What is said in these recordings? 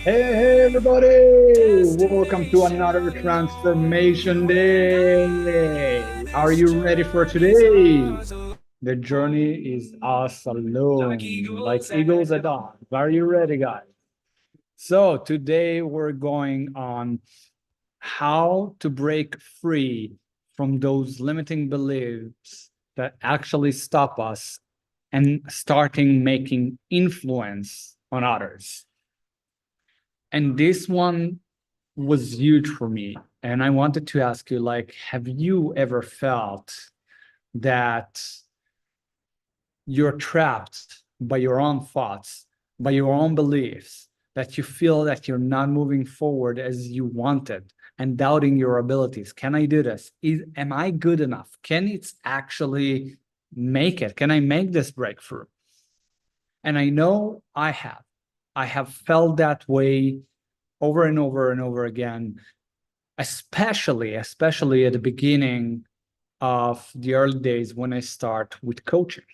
Hey, everybody! Welcome to another Transformation Day. Are you ready for today? The journey is us alone, like eagles at dawn. Are you ready, guys? So, today we're going on how to break free from those limiting beliefs that actually stop us and starting making influence on others. And this one was huge for me. And I wanted to ask you, like, have you ever felt that you're trapped by your own thoughts, by your own beliefs, that you feel that you're not moving forward as you wanted and doubting your abilities? Can I do this? Am I good enough? Can it actually make it? Can I make this breakthrough? And I know I have. I have felt that way over and over and over again, especially at the beginning of the early days when I start with coaching.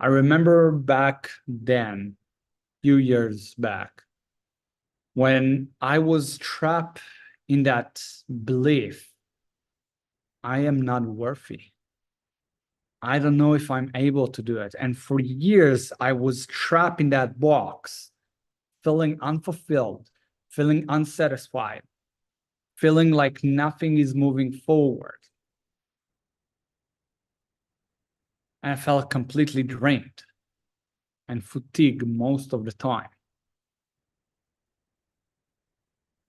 I remember back then, few years back, when I was trapped in that belief, I am not worthy. I don't know if I'm able to do it. And for years, I was trapped in that box, feeling unfulfilled, feeling unsatisfied, feeling like nothing is moving forward. And I felt completely drained and fatigued most of the time.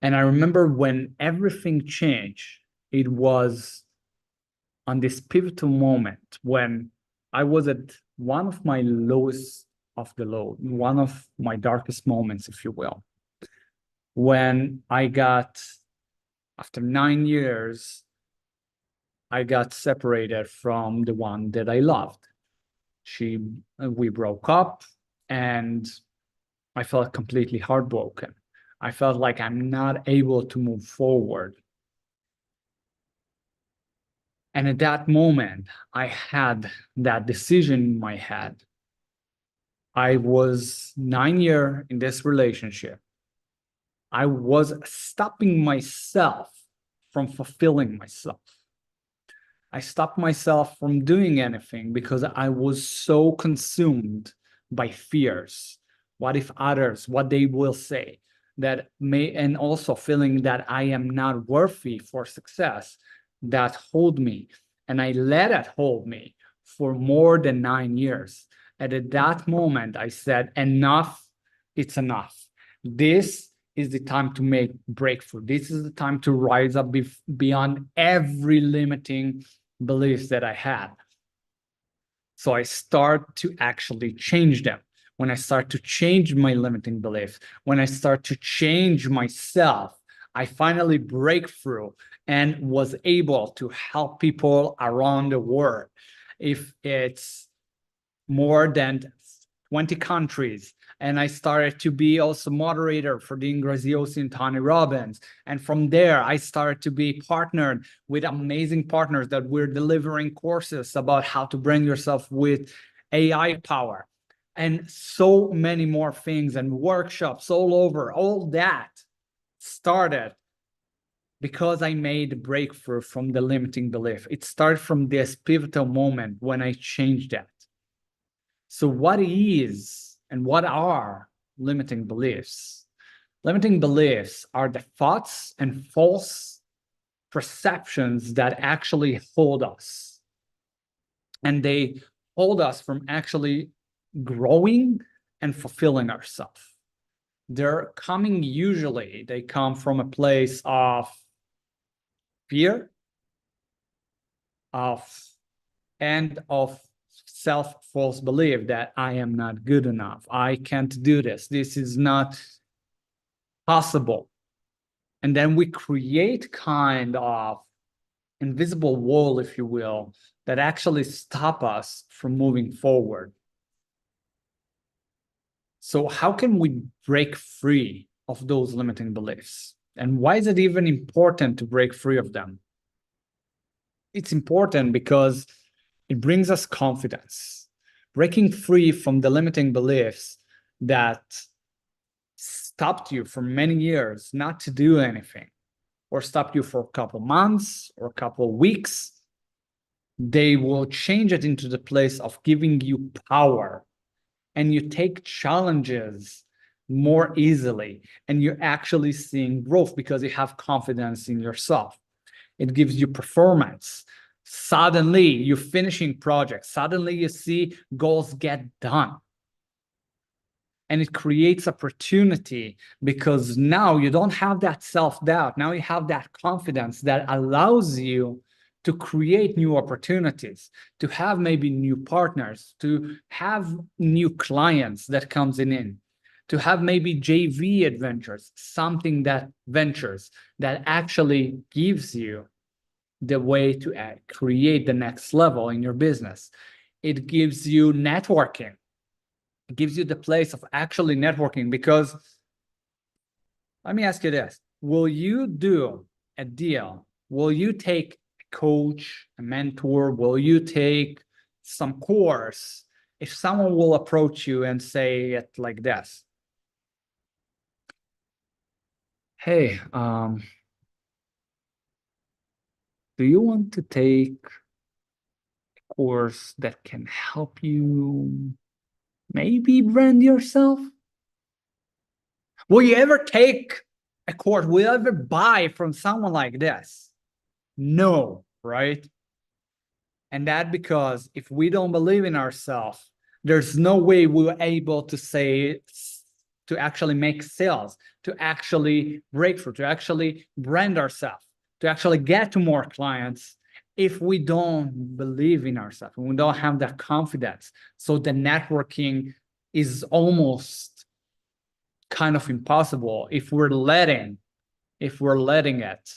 And I remember when everything changed, it was on this pivotal moment when I was at one of my lowest of the low, one of my darkest moments, if you will, when after 9 years, I got separated from the one that I loved. We broke up, and I felt completely heartbroken. I felt like I'm not able to move forward. And at that moment, I had that decision in my head. I was 9 years in this relationship. I was stopping myself from fulfilling myself. I stopped myself from doing anything because I was so consumed by fears. What if others, what they will say, and also feeling that I am not worthy for success, that hold me. And I let it hold me for more than 9 years. And at that moment, I said, enough, it's enough. This is the time to make breakthrough. This is the time to rise up beyond every limiting beliefs that I had. So I start to actually change them. When I start to change my limiting beliefs, when I start to change myself, I finally break through and was able to help people around the world. If it's more than 20 countries. And I started to be also moderator for Dean Graziosi and Tony Robbins. And from there, I started to be partnered with amazing partners that we're delivering courses about how to bring yourself with AI power and so many more things and workshops all over. All that started because I made a breakthrough from the limiting belief. It started from this pivotal moment when I changed that. So what is and what are limiting beliefs? Limiting beliefs are the thoughts and false perceptions that actually hold us. And they hold us from actually growing and fulfilling ourselves. They come from a place of fear, of and of self-false belief that I am not good enough. I can't do this. This is not possible. And then we create kind of invisible wall, if you will, that actually stop us from moving forward. So how can we break free of those limiting beliefs? And why is it even important to break free of them? It's important because it brings us confidence. Breaking free from the limiting beliefs that stopped you for many years not to do anything, or stopped you for a couple months or a couple of weeks, they will change it into the place of giving you power, and you take challenges more easily, and you're actually seeing growth because you have confidence in yourself. It gives you performance. Suddenly you're finishing projects. Suddenly you see goals get done. And it creates opportunity because now you don't have that self-doubt. Now you have that confidence that allows you to create new opportunities, to have maybe new partners, to have new clients that comes in, to have maybe JV adventures, something that ventures that actually gives you the way to create the next level in your business. It gives you networking. It gives you the place of actually networking, because let me ask you this. Will you do a deal? Will you take a coach, a mentor? Will you take some course if someone will approach you and say it like this? Hey, do you want to take a course that can help you maybe brand yourself? Will you ever take a course? Will you ever buy from someone like this? No, right? And that because if we don't believe in ourselves, there's no way we're able to say, to actually make sales, to actually break through, to actually brand ourselves, to actually get to more clients if we don't believe in ourselves, we don't have that confidence. So the networking is almost kind of impossible if we're letting it,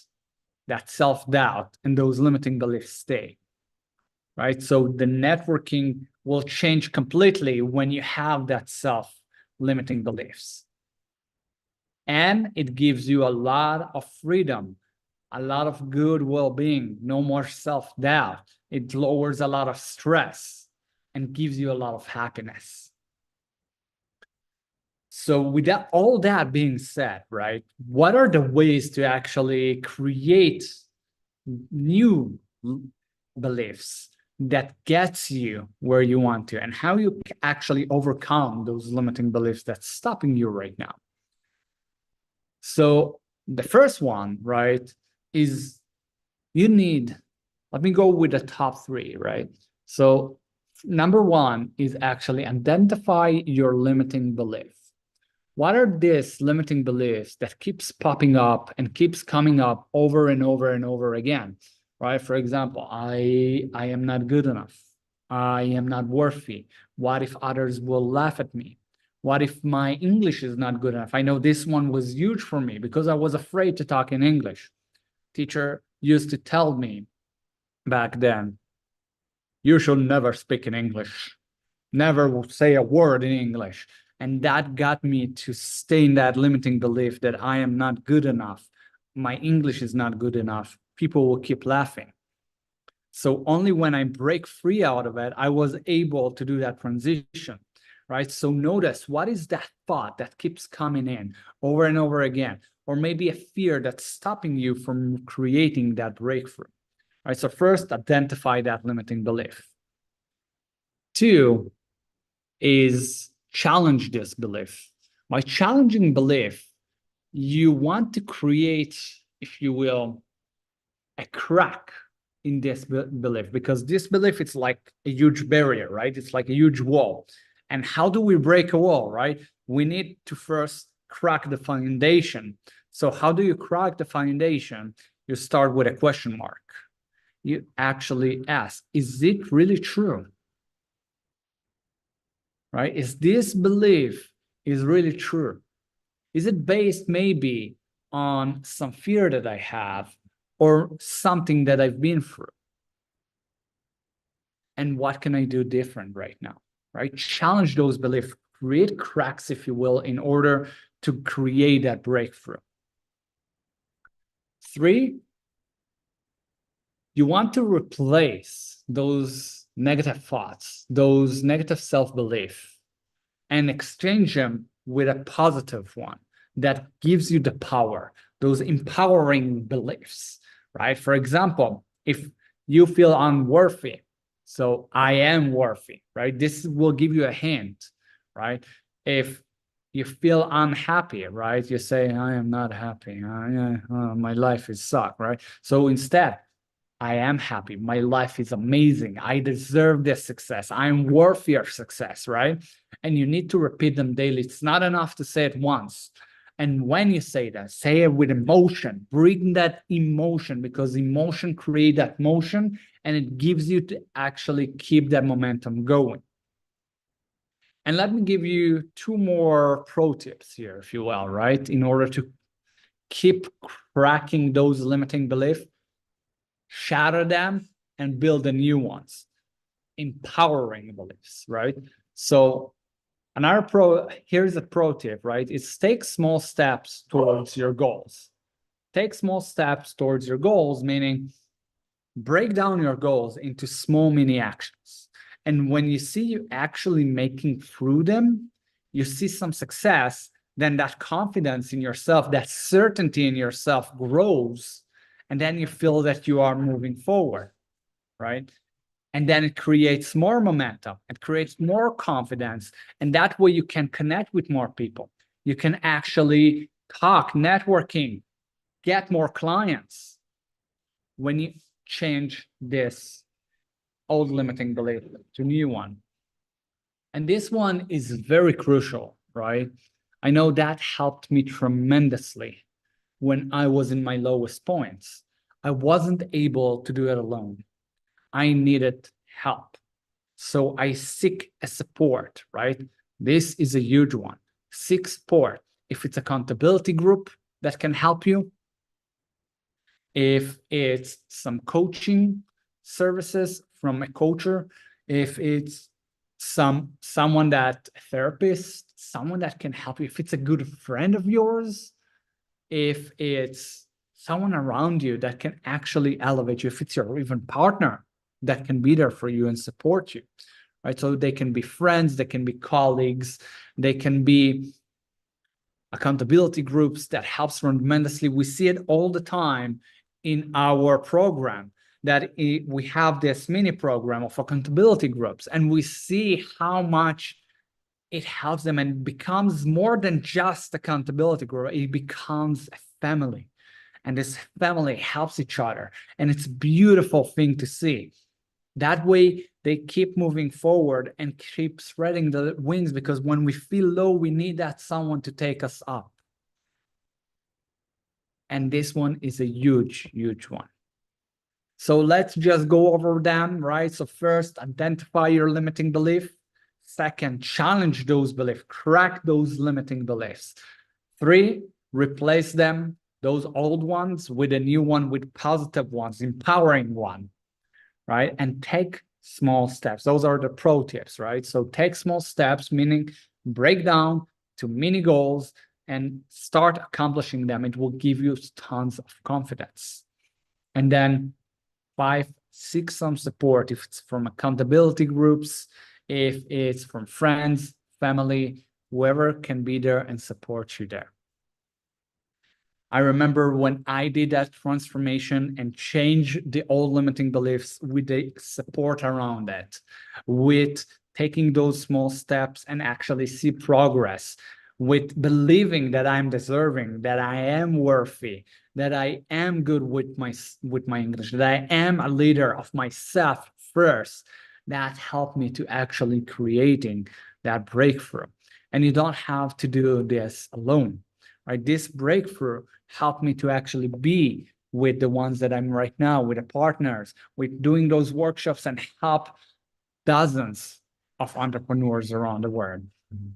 that self-doubt and those limiting beliefs stay, right? So the networking will change completely when you have that self-limiting beliefs. And it gives you a lot of freedom, a lot of good well-being, no more self-doubt. It lowers a lot of stress and gives you a lot of happiness. So with that, all that being said, right, what are the ways to actually create new beliefs that gets you where you want to, and how you actually overcome those limiting beliefs that's stopping you right now? So the first one, right, is you need, let me go with the top three, right? So number one is actually identify your limiting belief. What are these limiting beliefs that keeps popping up and keeps coming up over and over and over again, right? For example, I am not good enough. I am not worthy. What if others will laugh at me? What if my English is not good enough? I know this one was huge for me because I was afraid to talk in English. Teacher used to tell me back then, you should never speak in English. Never say a word in English. And that got me to stay in that limiting belief that I am not good enough. My English is not good enough. People will keep laughing. So only when I break free out of it, I was able to do that transition, right? So notice, what is that thought that keeps coming in over and over again? Or maybe a fear that's stopping you from creating that breakthrough, right? So first, identify that limiting belief. Two is challenge this belief. By challenging belief, you want to create, if you will, a crack in this belief, because this belief, it's like a huge barrier, right? It's like a huge wall. And how do we break a wall, right? We need to first crack the foundation. So how do you crack the foundation? You start with a question mark. You actually ask, is it really true? Right? Is this belief is really true? Is it based maybe on some fear that I have or something that I've been through? And what can I do different right now? Right? Challenge those beliefs, create cracks, if you will, in order to create that breakthrough. Three, you want to replace those negative thoughts, those negative self-belief, and exchange them with a positive one that gives you the power, those empowering beliefs, right? For example, if you feel unworthy, so I am worthy, right? This will give you a hint, right? If you feel unhappy, right? You say, I am not happy. My life is suck, right? So instead, I am happy. My life is amazing. I deserve this success. I'm worthy of success, right? And you need to repeat them daily. It's not enough to say it once. And when you say that, say it with emotion. Bring that emotion, because emotion creates that motion, and it gives you to actually keep that momentum going. And let me give you 2 more pro tips here, if you will, right? In order to keep cracking those limiting beliefs, shatter them and build the new ones. Empowering beliefs, right? So here's a pro tip, right? It's take small steps towards your goals. Take small steps towards your goals, meaning break down your goals into small mini actions. And when you see you actually making through them, you see some success, then that confidence in yourself, that certainty in yourself grows. And then you feel that you are moving forward, right? And then it creates more momentum, it creates more confidence. And that way you can connect with more people. You can actually talk, networking, get more clients when you change this old limiting belief to new one. And this one is very crucial, right? I know that helped me tremendously when I was in my lowest points. I wasn't able to do it alone. I needed help. So I seek a support, right? This is a huge one. Seek support. If it's accountability group that can help you, if it's some coaching services from a coacher, if it's someone that therapist, someone that can help you, if it's a good friend of yours, if it's someone around you that can actually elevate you, if it's your even partner that can be there for you and support you, right? So they can be friends, they can be colleagues, they can be accountability groups that helps tremendously. We see it all the time in our program, that we have this mini program of accountability groups, and we see how much it helps them and becomes more than just accountability group. It becomes a family, and this family helps each other, and it's a beautiful thing to see. That way they keep moving forward and keep spreading the wings, because when we feel low, we need that someone to take us up. And this one is a huge, huge one. So let's just go over them, right? So first, identify your limiting belief. Second, challenge those beliefs, crack those limiting beliefs. 3, replace them, those old ones, with a new one, with positive ones, empowering one, right? And take small steps. Those are the pro tips, right? So take small steps, meaning break down to mini goals and start accomplishing them. It will give you tons of confidence. And then 5, seek some support. If it's from accountability groups, if it's from friends, family, whoever can be there and support you there. I remember when I did that transformation and changed the old limiting beliefs with the support around that, with taking those small steps and actually see progress, with believing that I'm deserving, that I am worthy, that I am good with my English, that I am a leader of myself first. That helped me to actually creating that breakthrough. And you don't have to do this alone, right? This breakthrough helped me to actually be with the ones that I'm right now, with the partners, with doing those workshops and help dozens of entrepreneurs around the world. Mm-hmm.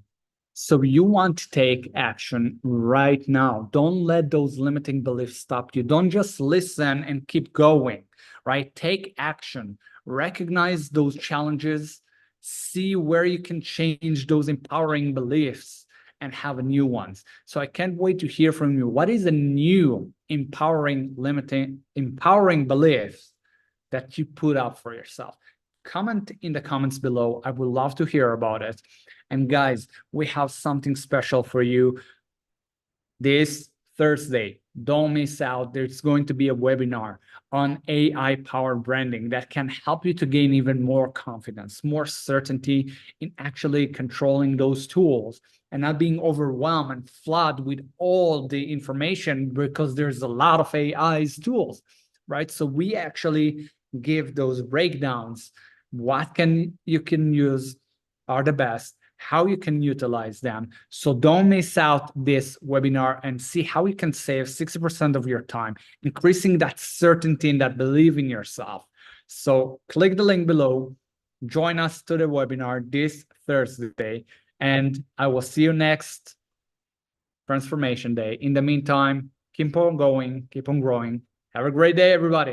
So you want to take action right now. Don't let those limiting beliefs stop you. Don't just listen and keep going, right? Take action, recognize those challenges, see where you can change those empowering beliefs and have new ones. So I can't wait to hear from you. What is a new empowering belief that you put up for yourself? Comment in the comments below. I would love to hear about it. And guys, we have something special for you. this Thursday. Don't miss out. There's going to be a webinar on AI-powered branding that can help you to gain even more confidence, more certainty in actually controlling those tools and not being overwhelmed and flooded with all the information because there's a lot of AI's tools, right? So we actually give those breakdowns. What you can use are the best, how you can utilize them. So don't miss out this webinar and see how you can save 60% of your time, increasing that certainty and that belief in yourself. So click the link below, join us to the webinar this Thursday, and I will see you next Transformation Day. In the meantime, keep on going, keep on growing. Have a great day, everybody.